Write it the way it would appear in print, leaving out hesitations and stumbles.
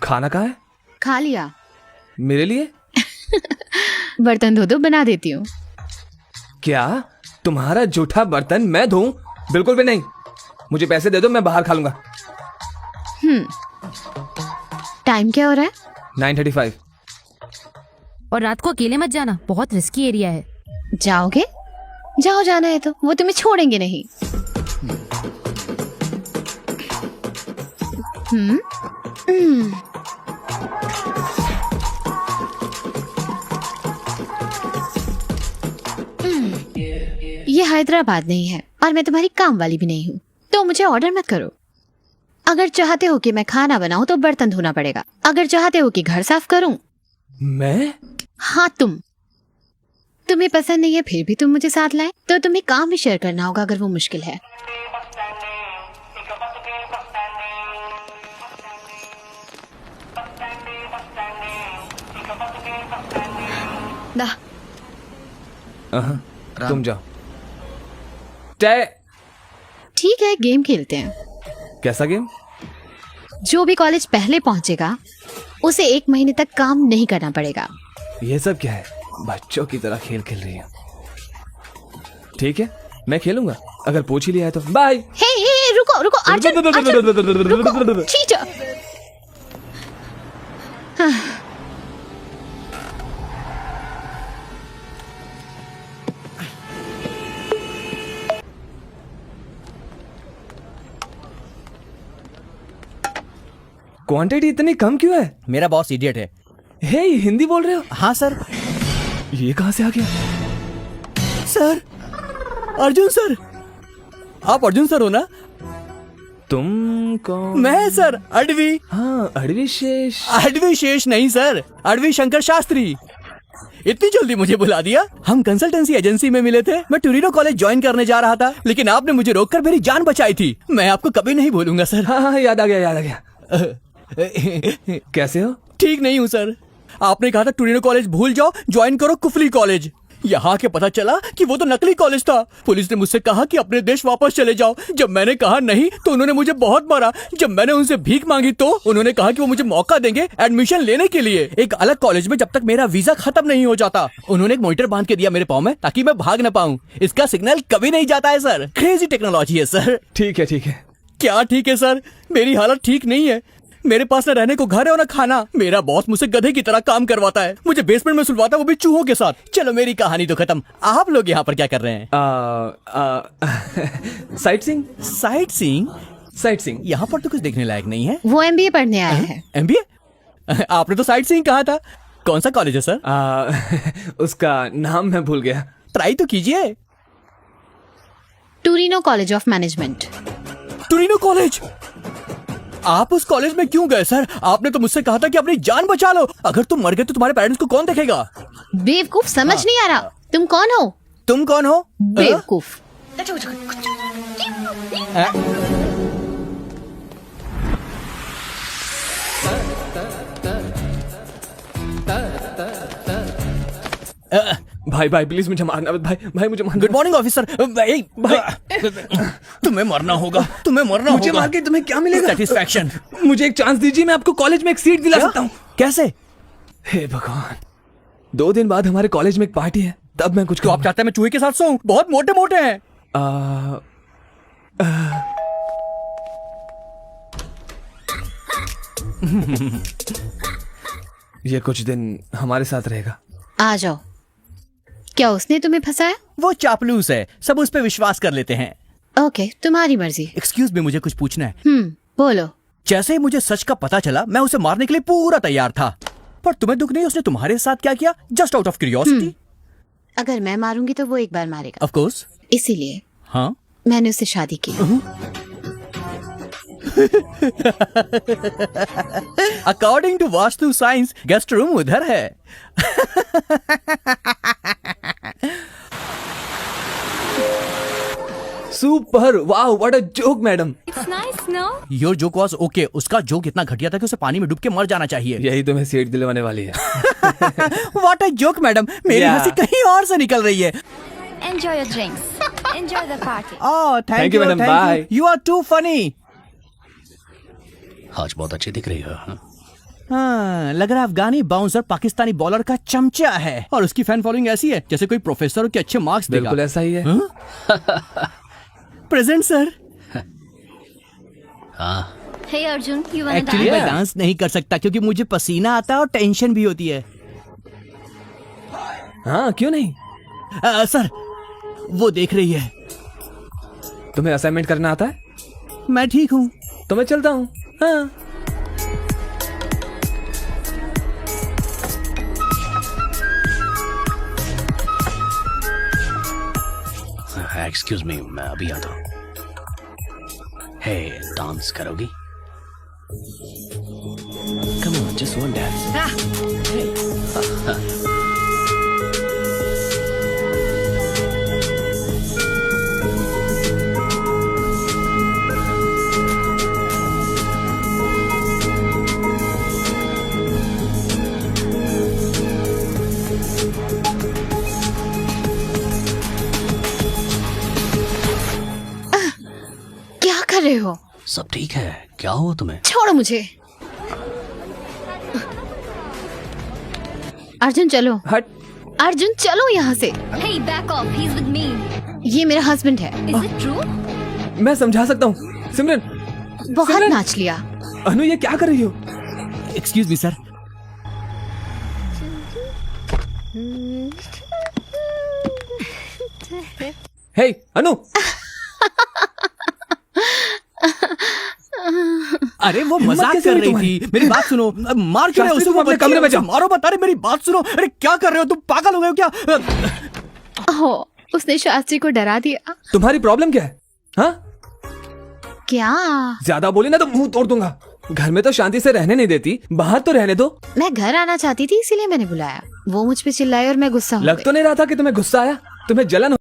खाना कहाँ है? खा लिया। मेरे लिए? बर्तन धो दो, बना देती हूँ। क्या तुम्हारा जूठा बर्तन मैं धोऊं? बिल्कुल भी नहीं। मुझे पैसे दे दो, मैं बाहर खा लूंगा। टाइम क्या हो रहा है? 9:35। और रात को अकेले मत जाना, बहुत रिस्की एरिया है। जाओगे? जाओ, जाना है तो वो तुम्हें छोड़ेंगे नहीं। ये हैदराबाद नहीं है और मैं तुम्हारी काम वाली भी नहीं हूँ, तो मुझे ऑर्डर मत करो। अगर चाहते हो कि मैं खाना बनाऊं तो बर्तन धोना पड़ेगा। अगर चाहते हो कि घर साफ करूं। मैं? हाँ, तुम्हें पसंद नहीं है फिर भी तुम मुझे साथ लाए, तो तुम्हें काम भी शेयर करना होगा अगर वो मुश्किल है। दा। तुम जाओ। चाय। ठीक है, गेम खेलते हैं। कैसा गेम? जो भी कॉलेज पहले पहुंचेगा उसे 1 महीने तक काम नहीं करना पड़ेगा। ये सब क्या है? बच्चों की तरह खेल खेल रही है। ठीक है, मैं खेलूंगा। अगर पूछ ही लिया है तो बाय। हे रुको रुको, आर्चर, रुको, चीटर। क्वांटिटी इतनी कम क्यों है? मेरा बॉस इडियट है। हे, हिंदी बोल रहे हो? हाँ सर। ये कहाँ से आ गया? Sir, Arjun sir. आप अर्जुन सर हो ना? तुम कौन? मैं सर, अडवी। हाँ, अडवी शेष। अडवी शेष नहीं सर, अडवी शंकर शास्त्री। इतनी जल्दी मुझे बुला दिया? हम कंसल्टेंसी एजेंसी में मिले थे। मैं टोरिनो कॉलेज ज्वाइन करने जा रहा था, लेकिन आपने मुझे रोककर मेरी जान बचाई थी। मैं आपको कभी नहीं भूलूंगा सर। हाँ, याद आ गया। कैसे हो? ठीक नहीं हूँ सर। आपने कहा था टोरिनो कॉलेज भूल जाओ, ज्वाइन करो कुफली कॉलेज। यहाँ के पता चला कि वो तो नकली कॉलेज था। पुलिस ने मुझसे कहा कि अपने देश वापस चले जाओ। जब मैंने कहा नहीं तो उन्होंने मुझे बहुत मारा। जब मैंने उनसे भीख मांगी तो उन्होंने कहा कि वो मुझे मौका देंगे एडमिशन लेने के लिए एक अलग कॉलेज में, जब तक मेरा वीजा खत्म नहीं हो जाता। उन्होंने एक मॉनिटर बांध के दिया मेरे पाँव में ताकि मैं भाग न पाऊँ। इसका सिग्नल कभी नहीं जाता है सर। क्रेजी टेक्नोलॉजी है सर। ठीक है। क्या ठीक है सर? मेरी हालत ठीक नहीं है। मेरे पास न रहने को घर है और न खाना। मेरा बॉस मुझसे गधे की तरह काम करवाता है, मुझे बेसमेंट में सुलवाता है, वो भी चूहों के साथ। चलो मेरी कहानी तो खत्म। आप लोग यहाँ पर क्या कर रहे हैं? Sight seeing. Sight seeing? यहाँ पर तो कुछ देखने लायक नहीं है। वो MBA पढ़ने आया है। MBA? आपने तो साइट सीइंग कहा था। कौन सा कॉलेज है सर? उसका नाम मैं भूल गया। ट्राई तो कीजिए। Torino college of management. Torino college? आप उस कॉलेज में क्यों गए सर? आपने तो मुझसे कहा था कि अपनी जान बचा लो। अगर तुम मर गए तो तुम्हारे पेरेंट्स को कौन देखेगा? बेवकूफ, समझ नहीं आ रहा। तुम कौन हो? बेवकूफ। भाई प्लीज मुझे मारना मत। भाई मुझे मारना। Good morning officer. भाई तुम्हें मरना होगा। मुझे मार के तुम्हें क्या मिलेगा? सेटिस्फैक्शन। मुझे एक चांस दीजिए, मैं आपको कॉलेज में एक सीट दिला सकता हूँ। कैसे? हे भगवान, 2 दिन बाद हमारे कॉलेज में एक पार्टी है, तब मैं कुछ। तो आप चाहते हैं मैं चूहे के साथ सोऊं? बहुत मोटे मोटे हैं। ये कुछ दिन हमारे साथ रहेगा। आ जाओ। क्या उसने तुम्हें फंसाया? वो चापलूस है, सब उस पे विश्वास कर लेते हैं। ओके, तुम्हारी मर्जी। एक्सक्यूज मी, मुझे कुछ पूछना है। बोलो। जैसे ही मुझे सच का पता चला, मैं उसे मारने के लिए पूरा तैयार था। पर तुम्हें दुख नहीं उसने तुम्हारे साथ क्या किया? Just out of curiosity. अगर मैं मारूंगी तो वो एक बार मारेगा। Of course. इसीलिए हाँ, मैंने उससे शादी की। According to vastu science guest room उधर है। Super, wow, what a joke madam. It's nice, no? Your joke was okay. उसका जोक इतना घटिया था कि उसे पानी में डूब के मर जाना चाहिए। यही तुम्हें सीट दिलवाने वाली है। What a joke madam. मेरी हंसी कहीं और से निकल रही है। Enjoy your drinks. Enjoy the party. Oh, thank you, madam. thank Bye. you. You are too funny. आज बहुत अच्छी दिख रही है। हाँ? हाँ, लग रहा है अफगानी बाउंसर पाकिस्तानी बॉलर का चमचा है और उसकी फैन फॉलोइंग ऐसी है जैसे कोई प्रोफेसर के अच्छे मार्क्स देगा। बिल्कुल ऐसा ही है। Present sir. हे अर्जुन, यू वांट एक्चुअली मैं डांस नहीं कर सकता क्योंकि मुझे पसीना आता है और टेंशन भी होती है। हाँ, क्यों नहीं? सर, वो देख रही है। तुम्हें असाइनमेंट करना आता है? मैं ठीक हूँ। तो मैं चलता हूँ। हाँ। एक्सक्यूज मी, मैं अभी आता हूँ। हे, डांस करोगी? Come on, just one dance. क्या कर रहे हो? सब ठीक है? क्या हुआ तुम्हें? छोड़ो मुझे। अर्जुन चलो। हट। अर्जुन चलो यहाँ से। Hey, back off. He's with me. ये मेरा हस्बैंड है। Is it true? मैं समझा सकता हूँ। सिमरन, बहुत सिमरन! नाच लिया। अनु, ये क्या कर रही हो? Excuse me sir. Hey, Anu! अरे वो हिम्मत मजाक कैसे कर हुई रही तुम्हारी? थी। मेरी बात सुनो। मार क्यों रहे हो शास्त्री, उसको? तुम अपने बच्ची कमरे है, में उसे जाओ। मारो मत। अरे मेरी बात सुनो। अरे क्या कर रहे हो तुम? पागल हो गए हो क्या? ओहो, उसने शास्त्री को डरा दिया। तुम्हारी प्रॉब्लम क्या है? हाँ? क्या? ज्यादा बोली ना तो मुंह तोड़ दूंगा। घर में तो शांति से रहने नहीं देती, बाहर तो रहने दो। मैं घर आना चाहती थी इसीलिए मैंने बुलाया। वो मुझ पे चिल्लाए और मैं गुस्सा हो लग गई। तो नहीं रहा था कि तुम्हें गुस्सा आया। तुम्हें जलन